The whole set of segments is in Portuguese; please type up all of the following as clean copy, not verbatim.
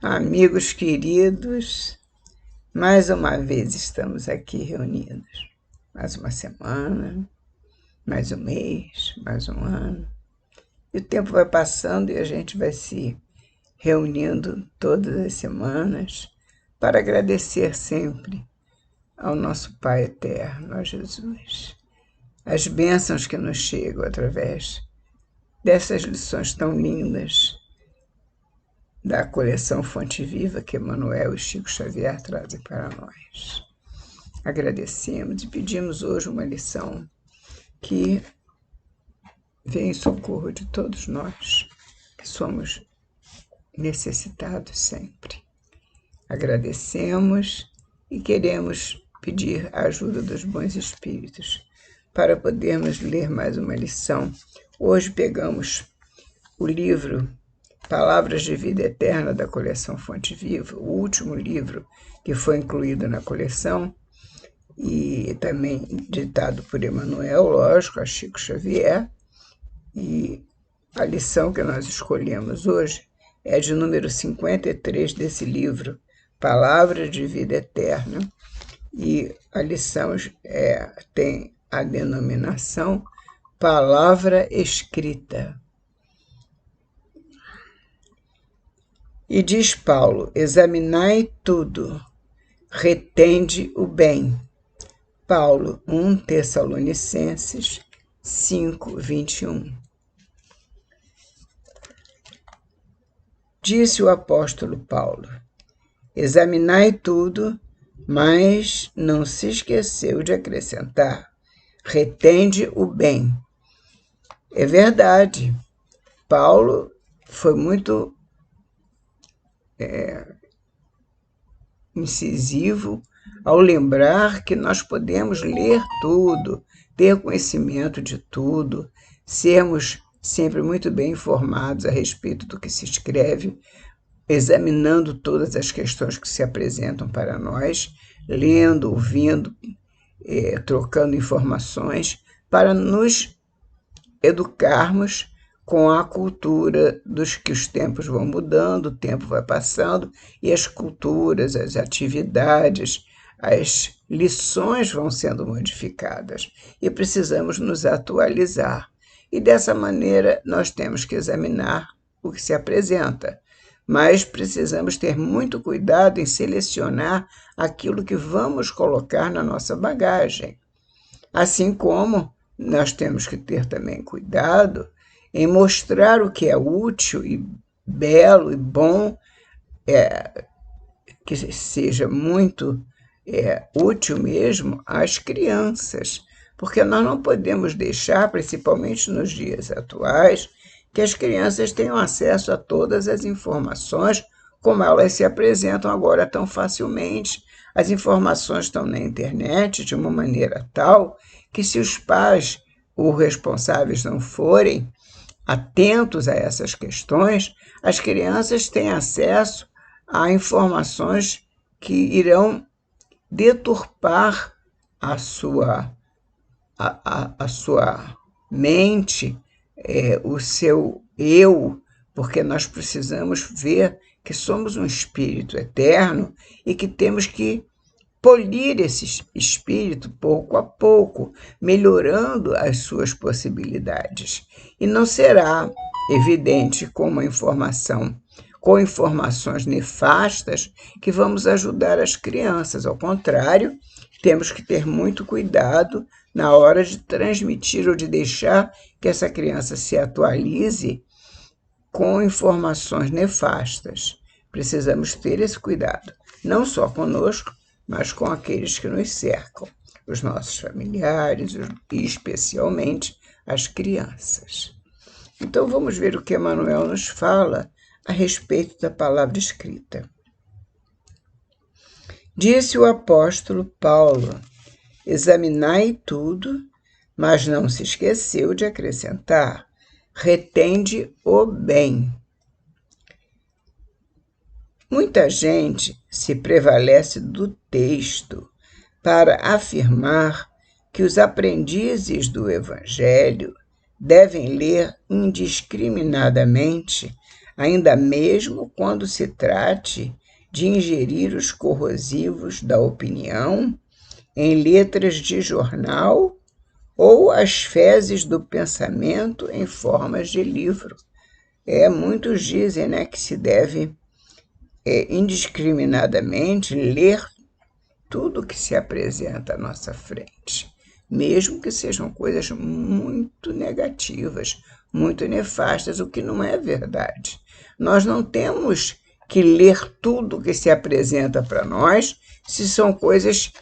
Amigos queridos, mais uma vez estamos aqui reunidos. Mais uma semana, mais um mês, mais um ano. E o tempo vai passando e a gente vai se reunindo todas as semanas para agradecer sempre ao nosso Pai Eterno, a Jesus, as bênçãos que nos chegam através dessas lições tão lindas da coleção Fonte Viva que Emmanuel e Chico Xavier trazem para nós. Agradecemos e pedimos hoje uma lição que vem em socorro de todos nós, que somos necessitados sempre. Agradecemos e queremos pedir a ajuda dos bons espíritos para podermos ler mais uma lição. Hoje pegamos o livro Palavras de Vida Eterna da coleção Fonte Viva, o último livro que foi incluído na coleção e também ditado por Emmanuel, lógico, a Chico Xavier. E a lição que nós escolhemos hoje é de número 53 desse livro, Palavras de Vida Eterna, e a lição tem a denominação Palavra Escrita. E diz Paulo: examinai tudo, retende o bem. Paulo, 1 Tessalonicenses 5, 21. Disse o apóstolo Paulo: examinai tudo, mas não se esqueceu de acrescentar: retende o bem. É verdade, Paulo foi muito incisivo ao lembrar que nós podemos ler tudo, ter conhecimento de tudo, sermos sempre muito bem informados a respeito do que se escreve, examinando todas as questões que se apresentam para nós, lendo, ouvindo, trocando informações, para nos educarmos com a cultura dos que os tempos vão mudando, o tempo vai passando e as culturas, as atividades, as lições vão sendo modificadas e precisamos nos atualizar. E dessa maneira nós temos que examinar o que se apresenta, mas precisamos ter muito cuidado em selecionar aquilo que vamos colocar na nossa bagagem. Assim como nós temos que ter também cuidado em mostrar o que é útil e belo e bom, que seja muito útil mesmo às crianças, porque nós não podemos deixar, principalmente nos dias atuais, que as crianças tenham acesso a todas as informações como elas se apresentam agora tão facilmente. As informações estão na internet de uma maneira tal que, se os pais ou responsáveis não forem atentos a essas questões, as crianças têm acesso a informações que irão deturpar a sua mente, o seu eu, porque nós precisamos ver que somos um espírito eterno e que temos que polir esse espírito pouco a pouco, melhorando as suas possibilidades. E não será evidente com informações nefastas que vamos ajudar as crianças. Ao contrário, temos que ter muito cuidado na hora de transmitir ou de deixar que essa criança se atualize com informações nefastas. Precisamos ter esse cuidado, não só conosco, mas com aqueles que nos cercam, os nossos familiares e especialmente as crianças. Então vamos ver o que Emmanuel nos fala a respeito da palavra escrita. Disse o apóstolo Paulo: examinai tudo, mas não se esqueceu de acrescentar: retende o bem. Muita gente se prevalece do texto para afirmar que os aprendizes do Evangelho devem ler indiscriminadamente ainda mesmo quando se trate de ingerir os corrosivos da opinião em letras de jornal ou as fezes do pensamento em formas de livro. Muitos dizem, né, que se deve indiscriminadamente ler tudo que se apresenta à nossa frente, mesmo que sejam coisas muito negativas, muito nefastas, o que não é verdade. Nós não temos que ler tudo que se apresenta para nós se são coisas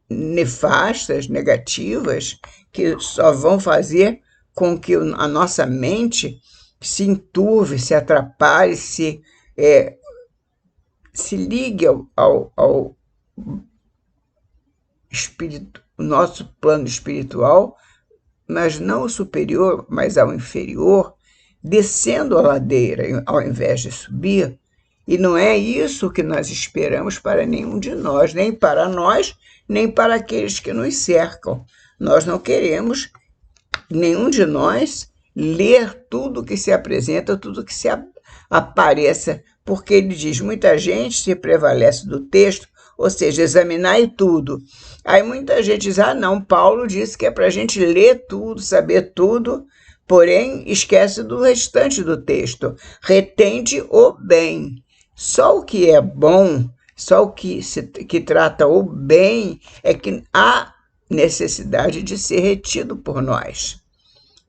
nefastas, negativas, que só vão fazer com que a nossa mente se enturve, se atrapalhe, se ligue ao espírito, o nosso plano espiritual, mas não o superior, mas ao inferior, descendo a ladeira ao invés de subir. E não é isso que nós esperamos para nenhum de nós, nem para nós, nem para aqueles que nos cercam. Nós não queremos, nenhum de nós, ler tudo que se apresenta, tudo que se apareça, porque ele diz, muita gente se prevalece do texto, ou seja, examinar tudo. Aí muita gente diz, não, Paulo disse que é para a gente ler tudo, saber tudo, porém esquece do restante do texto. Retende o bem. Só o que é bom, só o que trata o bem, é que há necessidade de ser retido por nós.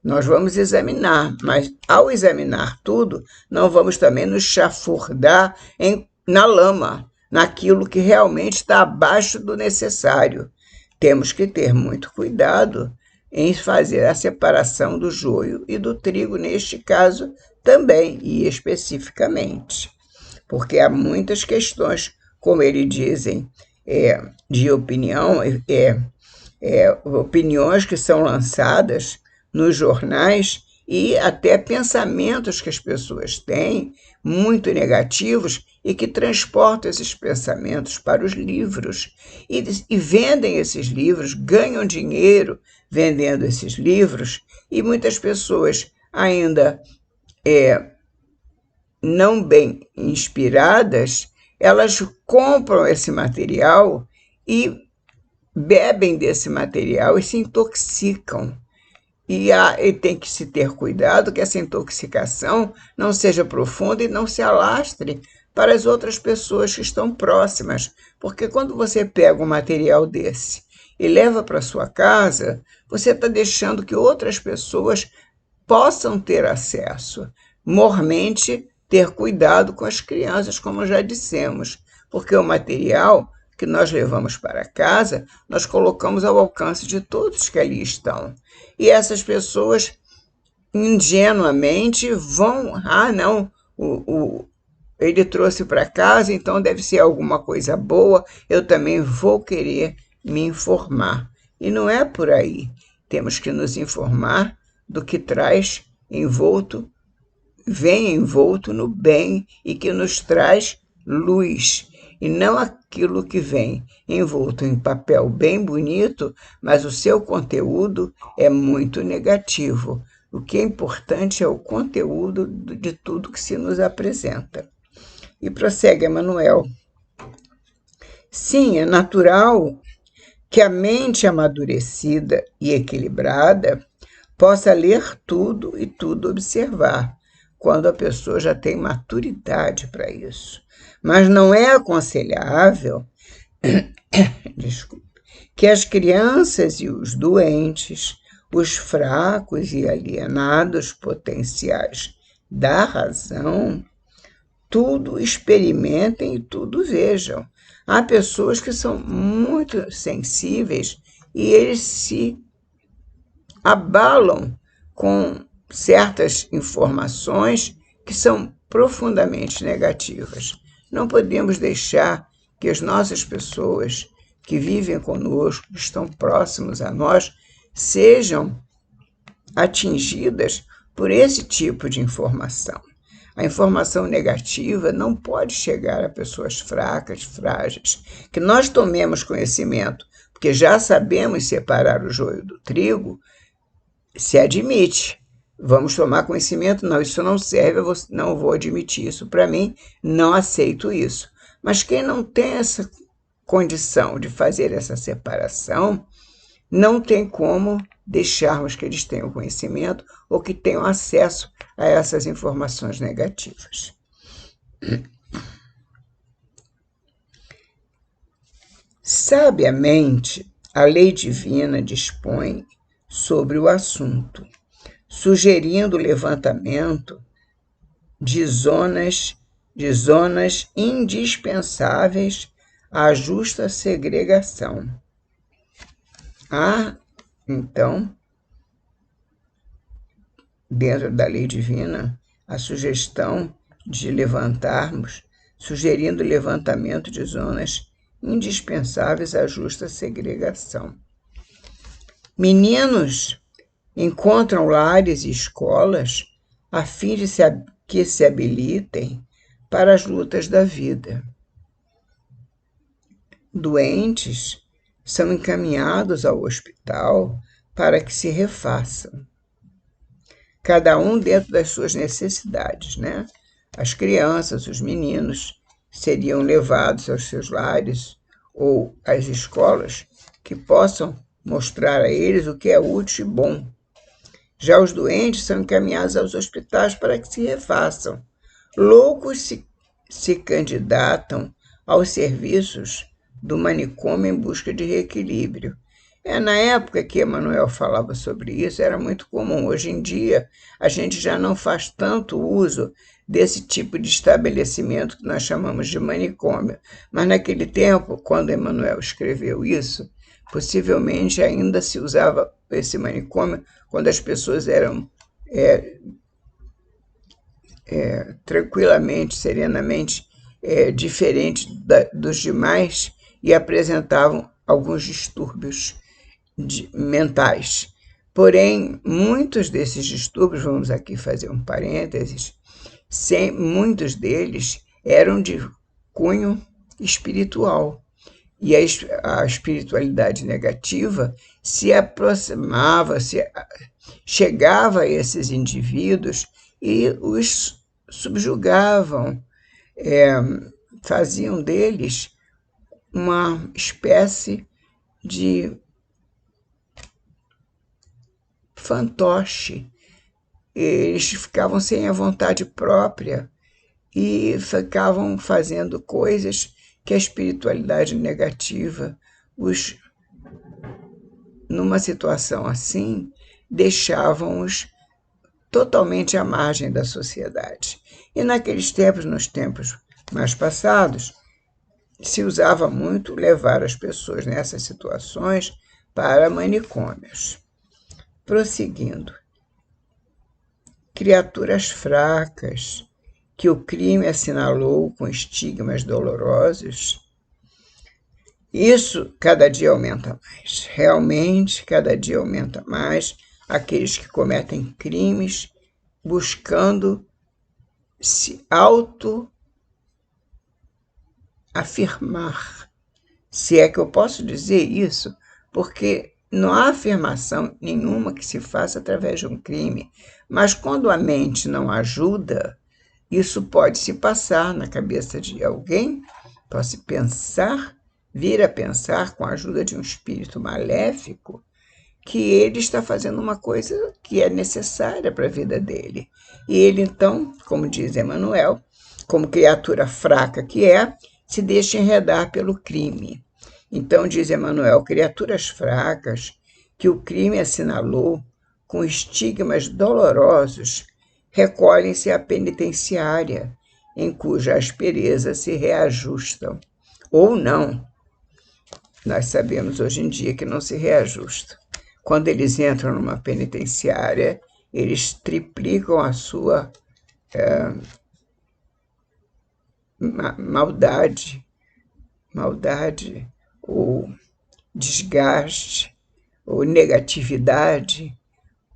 Nós vamos examinar, mas ao examinar tudo, não vamos também nos chafurdar na lama, naquilo que realmente está abaixo do necessário. Temos que ter muito cuidado em fazer a separação do joio e do trigo, neste caso também, e especificamente. Porque há muitas questões, como eles dizem, de opinião, opiniões que são lançadas nos jornais e até pensamentos que as pessoas têm, muito negativos, e que transportam esses pensamentos para os livros e vendem esses livros, ganham dinheiro vendendo esses livros, e muitas pessoas ainda não bem inspiradas, elas compram esse material e bebem desse material e se intoxicam. E tem que se ter cuidado que essa intoxicação não seja profunda e não se alastre para as outras pessoas que estão próximas. Porque quando você pega um material desse e leva para sua casa, você está deixando que outras pessoas possam ter acesso. Mormente, ter cuidado com as crianças, como já dissemos, porque o material que nós levamos para casa, nós colocamos ao alcance de todos que ali estão. E essas pessoas, ingenuamente, vão, não, ele trouxe para casa, então deve ser alguma coisa boa, eu também vou querer me informar. E não é por aí. Temos que nos informar do que traz envolto, vem envolto no bem e que nos traz luz. E não aquilo que vem envolto em papel bem bonito, mas o seu conteúdo é muito negativo. O que é importante é o conteúdo de tudo que se nos apresenta. E prossegue Emmanuel. Sim, é natural que a mente amadurecida e equilibrada possa ler tudo e tudo observar, quando a pessoa já tem maturidade para isso. Mas não é aconselhável que as crianças e os doentes, os fracos e alienados potenciais da razão, tudo experimentem e tudo vejam. Há pessoas que são muito sensíveis e eles se abalam com certas informações que são profundamente negativas. Não podemos deixar que as nossas pessoas que vivem conosco, que estão próximos a nós, sejam atingidas por esse tipo de informação. A informação negativa não pode chegar a pessoas fracas, frágeis. Que nós tomemos conhecimento, porque já sabemos separar o joio do trigo, se admite, Vamos tomar conhecimento? Não, isso não serve, eu não vou admitir isso para mim, não aceito isso. Mas quem não tem essa condição de fazer essa separação, não tem como deixarmos que eles tenham conhecimento ou que tenham acesso a essas informações negativas. Sabiamente, a lei divina dispõe sobre o assunto, sugerindo o levantamento de zonas indispensáveis à justa segregação. Há, então, dentro da lei divina, a sugestão de sugerindo o levantamento de zonas indispensáveis à justa segregação. Meninos encontram lares e escolas a fim de que se habilitem para as lutas da vida. Doentes são encaminhados ao hospital para que se refaçam. Cada um dentro das suas necessidades, né? As crianças, os meninos, seriam levados aos seus lares ou às escolas que possam mostrar a eles o que é útil e bom. Já os doentes são encaminhados aos hospitais para que se refaçam. Loucos se candidatam aos serviços do manicômio em busca de reequilíbrio. Na época que Emmanuel falava sobre isso, era muito comum. Hoje em dia, a gente já não faz tanto uso desse tipo de estabelecimento que nós chamamos de manicômio. Mas naquele tempo, quando Emmanuel escreveu isso, possivelmente ainda se usava esse manicômio quando as pessoas eram tranquilamente, serenamente, diferentes dos demais e apresentavam alguns distúrbios mentais. Porém, muitos desses distúrbios, vamos aqui fazer um parênteses, muitos deles eram de cunho espiritual. E a espiritualidade negativa se aproximava, chegava a esses indivíduos e os subjugavam, faziam deles uma espécie de fantoche. Eles ficavam sem a vontade própria e ficavam fazendo coisas que a espiritualidade negativa, numa situação assim, deixavam-os totalmente à margem da sociedade. E naqueles tempos, nos tempos mais passados, se usava muito levar as pessoas nessas situações para manicômios. Prosseguindo. Criaturas fracas, que o crime assinalou com estigmas dolorosos, isso cada dia aumenta mais. Realmente, cada dia aumenta mais aqueles que cometem crimes buscando se auto-afirmar. Se é que eu posso dizer isso, porque não há afirmação nenhuma que se faça através de um crime. Mas quando a mente não ajuda, isso pode se passar na cabeça de alguém, pode vir a pensar com a ajuda de um espírito maléfico, que ele está fazendo uma coisa que é necessária para a vida dele. E ele, então, como diz Emmanuel, como criatura fraca que é, se deixa enredar pelo crime. Então, diz Emmanuel, criaturas fracas que o crime assinalou com estigmas dolorosos recolhem-se à penitenciária, em cuja aspereza se reajustam. Ou não. Nós sabemos hoje em dia que não se reajustam. Quando eles entram numa penitenciária, eles triplicam a sua maldade, ou desgaste, ou negatividade,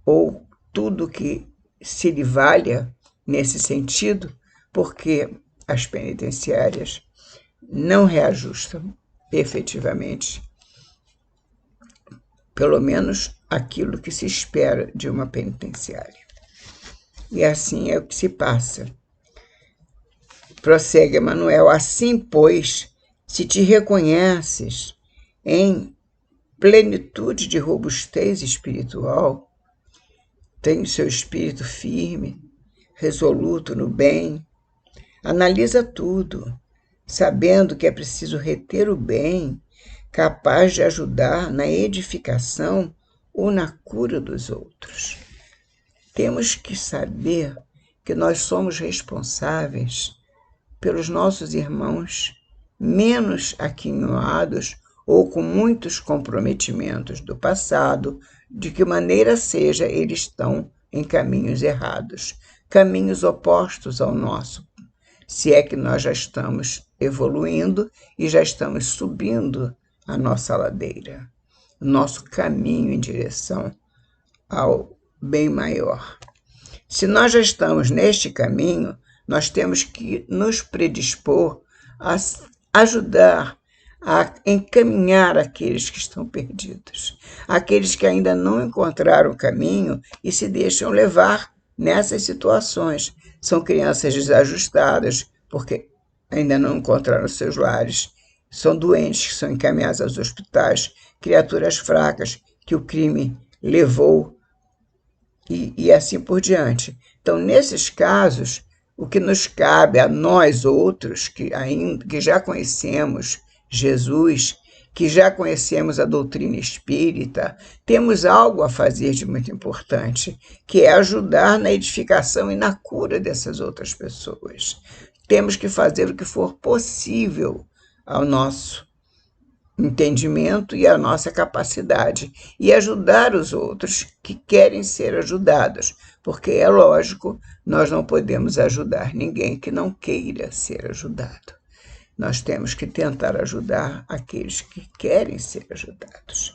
ou tudo que se lhe valha nesse sentido, porque as penitenciárias não reajustam efetivamente, pelo menos aquilo que se espera de uma penitenciária. E assim é o que se passa. Prossegue Emmanuel: assim, pois, se te reconheces em plenitude de robustez espiritual, tem o seu espírito firme, resoluto no bem, analisa tudo, sabendo que é preciso reter o bem, capaz de ajudar na edificação ou na cura dos outros. Temos que saber que nós somos responsáveis pelos nossos irmãos menos aquinhoados ou com muitos comprometimentos do passado, de que maneira seja, eles estão em caminhos errados, caminhos opostos ao nosso, se é que nós já estamos evoluindo e já estamos subindo a nossa ladeira, o nosso caminho em direção ao bem maior. Se nós já estamos neste caminho, nós temos que nos predispor a ajudar, a encaminhar aqueles que estão perdidos, aqueles que ainda não encontraram o caminho e se deixam levar nessas situações. São crianças desajustadas, porque ainda não encontraram seus lares, são doentes que são encaminhados aos hospitais, criaturas fracas que o crime levou e assim por diante. Então, nesses casos, o que nos cabe a nós outros, que já conhecemos Jesus, que já conhecemos a doutrina espírita, temos algo a fazer de muito importante, que é ajudar na edificação e na cura dessas outras pessoas. Temos que fazer o que for possível ao nosso entendimento e a nossa capacidade, e ajudar os outros que querem ser ajudados, porque é lógico, nós não podemos ajudar ninguém que não queira ser ajudado. Nós temos que tentar ajudar aqueles que querem ser ajudados.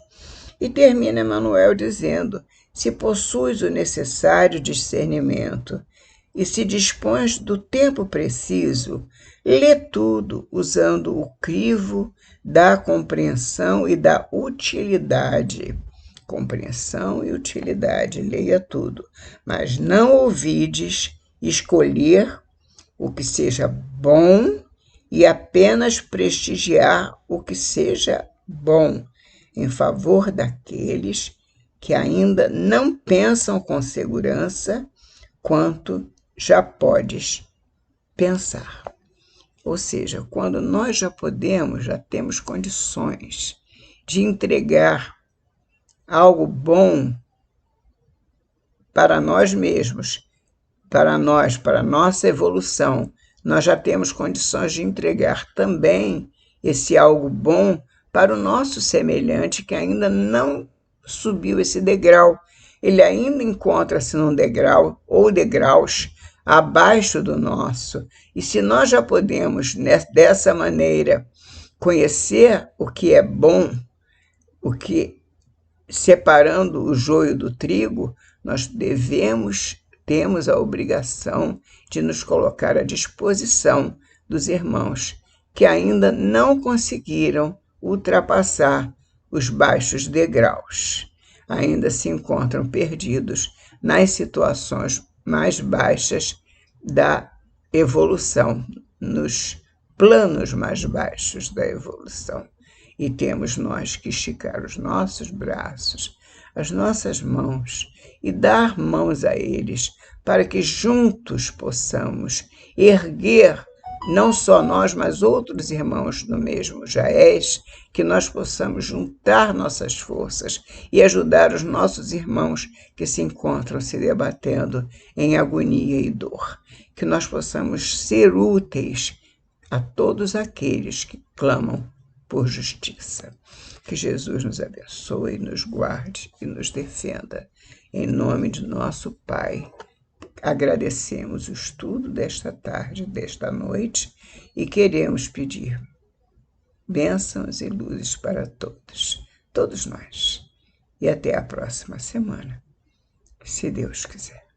E termina Emmanuel dizendo: se possuis o necessário discernimento e se dispões do tempo preciso, lê tudo usando o crivo da compreensão e da utilidade. Compreensão e utilidade, leia tudo. Mas não ouvides escolher o que seja bom e apenas prestigiar o que seja bom, em favor daqueles que ainda não pensam com segurança quanto já podes pensar. Ou seja, quando nós já podemos, já temos condições de entregar algo bom para nós mesmos, para nós, para a nossa evolução, nós já temos condições de entregar também esse algo bom para o nosso semelhante que ainda não subiu esse degrau. Ele ainda encontra-se num degrau ou degraus abaixo do nosso. E se nós já podemos, dessa maneira, conhecer o que é bom, o que separando o joio do trigo, nós temos a obrigação de nos colocar à disposição dos irmãos que ainda não conseguiram ultrapassar os baixos degraus. Ainda se encontram perdidos nas situações mais baixas da evolução, nos planos mais baixos da evolução. E temos nós que esticar os nossos braços, as nossas mãos e dar mãos a eles, para que juntos possamos erguer, não só nós, mas outros irmãos no mesmo jaez, que nós possamos juntar nossas forças e ajudar os nossos irmãos que se encontram se debatendo em agonia e dor. Que nós possamos ser úteis a todos aqueles que clamam por justiça. Que Jesus nos abençoe, nos guarde e nos defenda. Em nome de nosso Pai, agradecemos o estudo desta tarde, desta noite, e queremos pedir bênçãos e luzes para todos nós. E até a próxima semana, se Deus quiser.